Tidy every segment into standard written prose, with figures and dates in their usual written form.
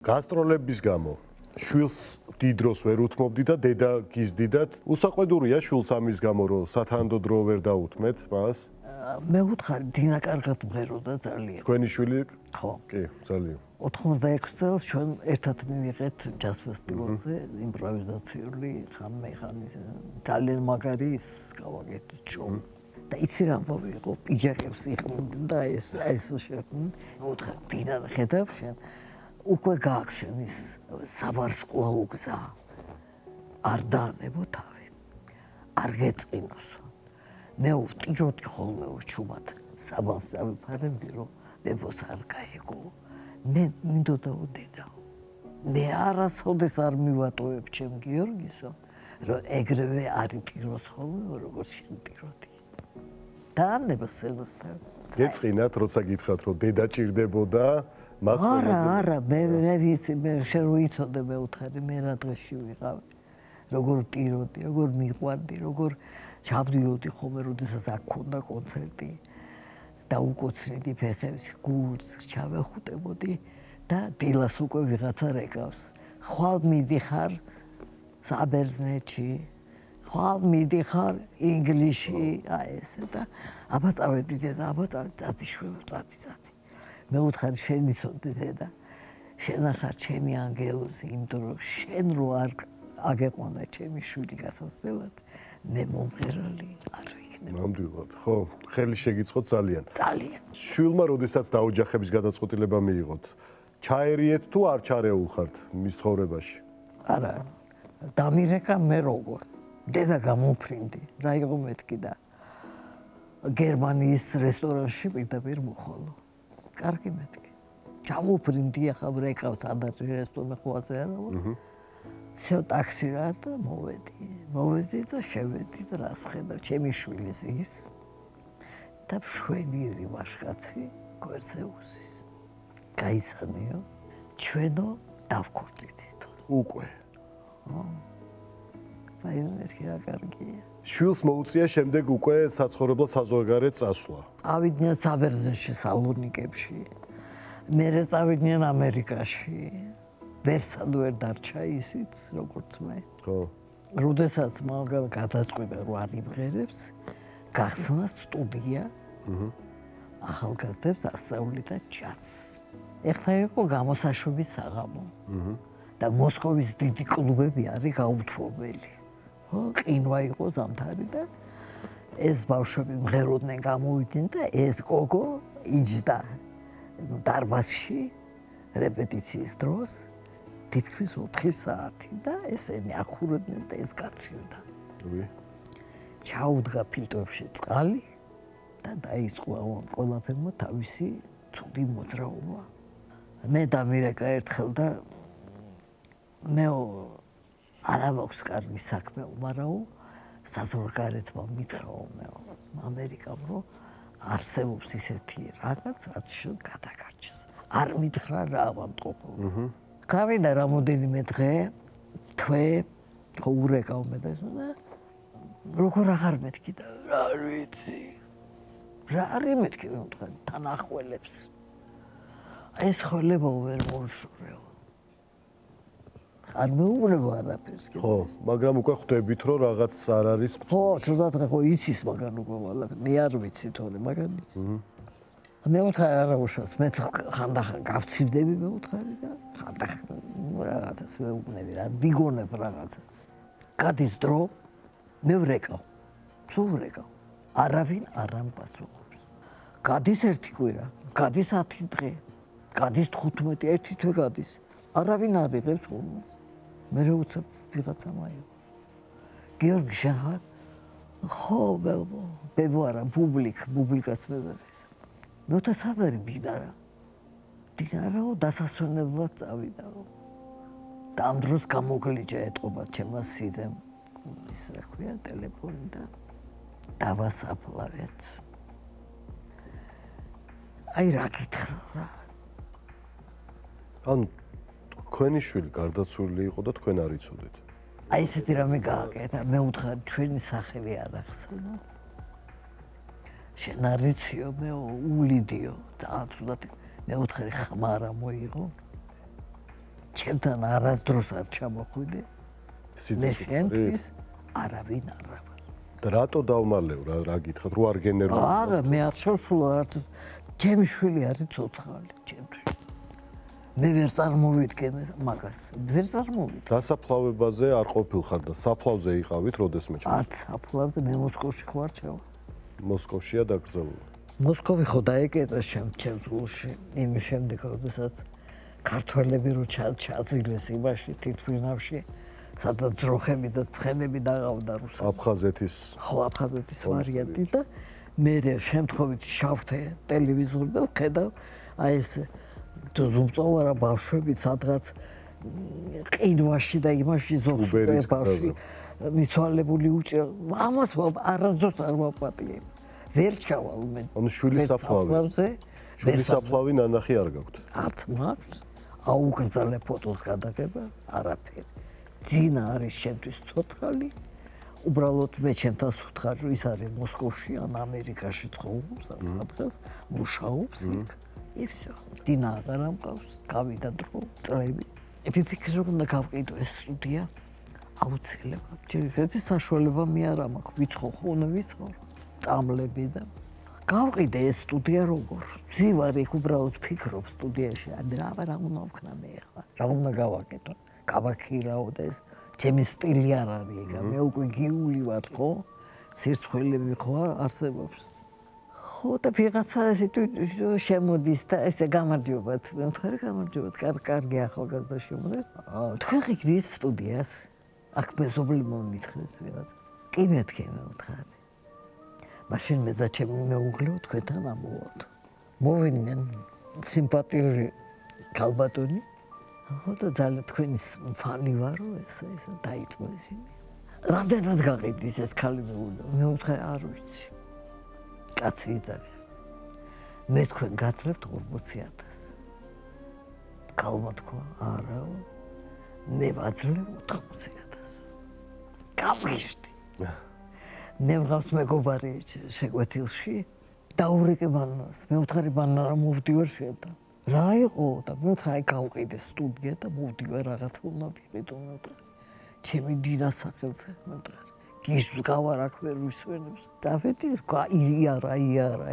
გასტროლების გამო შვილს დიდ დროს ვერ უთმობდი და დედა გიზდიდათ. უსაყვედურია შვილს ამის გამო, რომ სათანადო დრო ვერ დაუთმეთ მას. მე ვუთხარი, დინა კარგად მღეროდა ძალიან. თქვენი შვილი? ხო. კი, ძალიან. 86 წელს ჩვენ ერთად მივიღეთ ჯაზ ფესტივალზე იმპროვიზაციული ხამის ძალიან მაგარი ის გავაკეთეთ შოუ. და იცი რა მოვიღო, პიჯაკებს იხმდნენ და ეს შეხვდნენ. ვუთხარი, დინა ხედავ შენ უკვე გააგშენ ის სავარსკვლავო გზა. არ დაანებო თავი. არ გეწყინოსო. მე ვტიროდი ხოლმე ჩუმად საბანს წავიფარებდი, რომ მეფოს არ გაეგო. მე მინდოდაო დედაო. მე არასოდეს არ მივატოვებ ჩემ გიორგისო, რომ ეგრევე არ იპიროს ხოლმე, როგორც შენ პიროდი. დაანება სცენასთან. გეწყინათ, როცა გითხრათ, რომ დედა ჭირდებოდა, მას არა, მე ვიცი, მე შენ უიცოდე მე უთხარი, მე რა დღეში ვიყავი. როგორ პიროდი, როგორ მიყვარდი, როგორ ჩავდიოდი ხოლმე, როდესაც აქ ქონდა კონცერტი და უკოცნიდი ფეხებში გულს ჩავეხუტებოდი და დილას უკვე ვიღაცა რეკავს. ხვალ მიდიხარ საბერძნეთში, ხვალ მიდიხარ ინგლისში, აი ესე და აბა წავედი დედა, აბა წადი შვილო, წადი. მე ვუთხარი, შენ იცოდი დედა, შენ ახარ ჩემი ანგელოზი, იმიტომ რომ შენ რო არ აგეყვანა ჩემი შვილი გასასვლელად, მე მომღერალი არ ვიქნებ. ნამდვილად, ხო, ხელი შეგიწყოთ ძალიან. ძალიან. შვილმა როდესაც დაოჯახების გადაწყვეტილება მიიღოთ, ჩაერიეთ თუ არ ჩარეულ ხართ მის ცხოვრებაში? არა, დამირეკა მე როგორ. დედა გამოფრინდი, რა იყო მეთქი და გერმანიის რესტორანში პირდაპირ მოხვალო. კარგი მეთქი. ჩამოფრინდი, ახლა რეკავს ადარი რესტორანი ხვაზე არა ვარ. всё ტაქსი რა და მოვედი და შევედი და რას ხედავ, ჩემი შვილი ზის და მშვენიერი ვაჟკაცი გვერდზე უსის. გაისანიო, ჩვენო დავქორწინეთ. უკვე. საერთოდ რა კარგია. შვილს მოუწია შემდეგ უკვე საცხოვრებლად საზღვარგარეთ წასვლა. ავიდნენ საბერძნეთში, სალონიკებში. მერე წავიდნენ ამერიკაში. ვერსად ვერ დარჩა ისიც, როგორც მე. ხო. როდესაც მაგალ გადაწყვიტა, რომ არ იმღერებს, გახსნა სტუდია. ახალგაზრდებს ასწავლიდა ჯაზს. ეხლა იყო გამოსაშვების საღამო. და მოსკოვის დიდი კლუბები არის გაუთხოველი. ხო, ყინვა იყო ზამთარი და ეს ბავშვები მღეროდნენ, გამოვიდნენ და ეს გოგო იჯდა დარბაზში რეპეტიციის დროს თითქმის 4 საათი და ესენი ახურებდნენ და ეს გაცივდა. ჩაუდგა ფილტვებში წყალი და დაიწყო ყველაფერმა თავისი ცუდი მოძრაობა. მე დამირეკა ერთხელ და მე არა მაქვს კარგი საქმე, მაგრამ საზღვარგარეთმა მითხრა ამერიკამ, რომ არსებობს ისეთი რაღაც, რაც შენ გადაგარჩეს. არ მითხრა რა ავამტყობო. გავიდა რამოდენიმე დღე, თვე, ხო ურეკავ მე და როგორ აღარ მეთქი და რა ვიცი. რა არის მეთქი მე ვთქვი, თან ახველებს. ეს ხოლება ვერ მოვშორეო. არ მეუბნება არაფერს. ხო, მაგრამ უკვე ხვდებით, რომ რაღაც არ არის. ხო, ცუდად ხო იცის მაგან უკვე ყველაფერი. მე არ ვიცი თორე მაგან იცი. მე ვუთხარი არა უშავს, მე ხანდახან გავცივდები მე ვუთხარი და ხანდახან რაღაცას მეუბნები რა, ვიგონებ რაღაცა. გადის დრო, მე ვრეკავ. სულ ვრეკავ. არავინ არ ამპასუხობს. გადის ერთი კვირა, გადის 10 დღე, გადის 15, ერთი თვე გადის. არავინ არ იღებს ხოლმე. მე უცებ ვიღაცა მაიო. გიორგი შენ ხარ? ხო, ბებო არა, ბუბლიკას მეძახის. მე უთა სად არის დინარა? დინარაო დასასვენებლად წავიდაო. და ამ დროს გამოგლიჯა ეტყობა ჩემმა სიზემ. ის რა ქვია, ტელეფონი და დავასაფლავეთ. აი რა გითხრა რა. ან თქვენი შვილი გარდაცვლილი იყო და თქვენ არ იცოდეთ. აი ესეთი რამე გააკეთა, მე ვუთხარი ჩვენი სახელი არ ახსენო. შენ არ იციო, მე ულიდიო, ძალიან ცუდად მე ვუთხარი ხმა რა მოიღო. ჩემთან არასდროს არ ჩამოხვიდე. მე სიცოცხლე შენთვის არავინ არ ვარ. და რატო დავმალევ რა გითხათ რო არ გენერალ არა, მე არ შევსულა არც ჩემი შვილი არის ცოცხალი ჩემთვის. მე ვერ წარმოვიდგენ მაგას. ვერ წარმოვიდგენ. დასაფლავებაზე არ ყოფილხარ და საფლავზე იყავით როდესმე არც საფლავზე მე მოსკოვში ხარ ჩავა. მოსკოვშია დაკრძალული მოსკოვი ხო დაეკეტა ჩემს გულში იმის შემდეგ როდესაც ქართველები რო ჩაძილეს იმაში თითქმის სადაც ძროხები და ცხენები დაღავდა რუსებს. აფხაზეთის ხო, აფხაზეთის ვარიანტი და მე შემთხვევით შავთე ტელევიზორი და ვხედავ აი ეს ზუმწოვარა ბავშვები სადღაც ყინვაში და იმაში ზოგადად ბავშვი მიცვალებული უჭერ ამას არასდროს არ ვაპატიებ. ვერ ჩავალ მე. ანუ შვილის საფლავი ნანახი არ გაქვთ. არც მაქვს აუკრძალე ფოტოს გადაღება არაფერი. ძინა არის შემთვის ცოცხალი. უბრალოდ მე ჩემთან ვუთხარ რომ ის არის მოსკოვში ან ამერიკაში ცხოვრობს ან სადღაც მუშაობს იქ. ისო. ძინა აღარ ამყავს, გავიდა დრო, წლები. ვიფიქრე რომ უნდა გავყიდო ეს სტუდია აუცილებლად. ჯერ საშუალება მე არ მაქვს, ვიცხოვ ხო უნდა ვიცხოვ. წამლები და გავყიდე ეს სტუდია როგორ. ძივარ იქ უბრალოდ ფიქრობ სტუდიაში, რა უნდა ვქნა მე ახლა. რა უნდა გავაკეთო? გავაქირაო და ეს ჩემი სტილი არ არის ეგ. მე უკვე გიული ვარ ხო? სირცხველები ხო არსებობს. ხო და ვიღაცა ესე შემოდის და ესე გამარჯობათ. მე ვთქვი გამარჯობათ, კარგი ახალგაზრდა შემოდის. თქვენ ღირით სტუდიას? აქ მეზობლებმა მითხრეს ვიღაცა. კი მეთქე მე ვთქვი. მაშინ მე და ჩემი მეუღლე თქვენთან ამოვავთ. მოვიდნენ სიმპათიური ქალბატონი. ხო და ძალიან თქვენის ფანი ვარო ესა დაიწყო ისინი. რამდენად გაყიდის ეს ქალი მეუღლე? მე ვთქვი არ ვიცი. კაცი იწევს. მე თქვენ გაწევთ 40,000. ქალმა თქვა არა. მე ვაძლევ 80,000. გამიშდი. მე ვღავს მეგობარი შეკვეთილში დაურეკე ბანანას. მე ვთქვი ბანანა მოვდივარ შეთან. რა იყო და მე ვთქვი გავყიდე სტუდია და მოვდივარ რაღაც უნდა ვიყიდო მე ვთქვი. ჩემი დილა სახელზე მე ვთქვი. გიშს გავარ აქ ვერ ვისვენებს. დავედი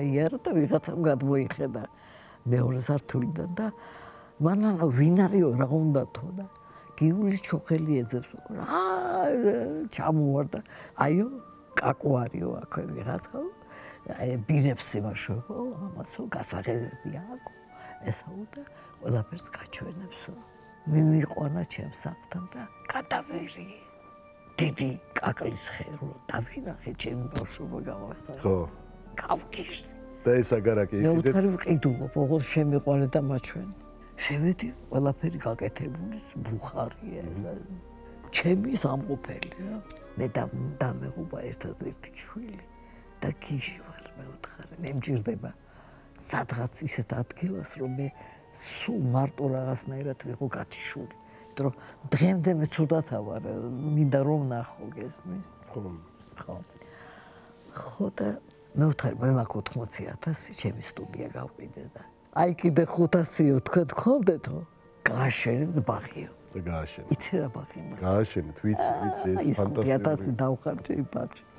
იარა და ვიღაცამ გადმოიხედა მეორე სართულიდან და ბანანა ვინ არისო რა უნდათო და გიული ჩოხელი ეძებს. ჩამოვარ და აიო კაკوارიო აქ ვიღაცა აი ბინებს იმაშობო ამასო გასაღებები აქვს ესაო და ყველაფერს გაჩვენებსო მიმიყვანა ჩემს სახლთან და გადავირი დიდი კაკლის ხერო დავინახე ჩემი ბავშვობა გამახსენე ხო გავგიშდი და ეს აგარაკი მე ვთქვი ვყიდულობ ოღონდ შემიყვანე და მაჩვენე შევედი ყველაფერი გაკეთებული ბუხარია ჩემი სამყოფელი რა მე დამეღუპა ერთადერთი შვილი და გიში ვარ მე ვთქვი მე მჭირდება სადღაც ისეთ ადგილას რომ მე სულ მარტო რაღაცნაირად ვიყო გათიშული რომ დღემდე მე ცუდად ავარ მინდა რომ ნახო გესმის ხო და მე ვთქვი მე მაქვს 80,000 ჩემი სტუდია გავყიდე და აი კიდე 500 თქვენ გქონდეთო გააშენეთ ბაღიო და გააშენეთ იცი რა ბაღი გააშენეთ ვიცი ეს ფანტასტიკური 1000 დავხარჯე ბაღში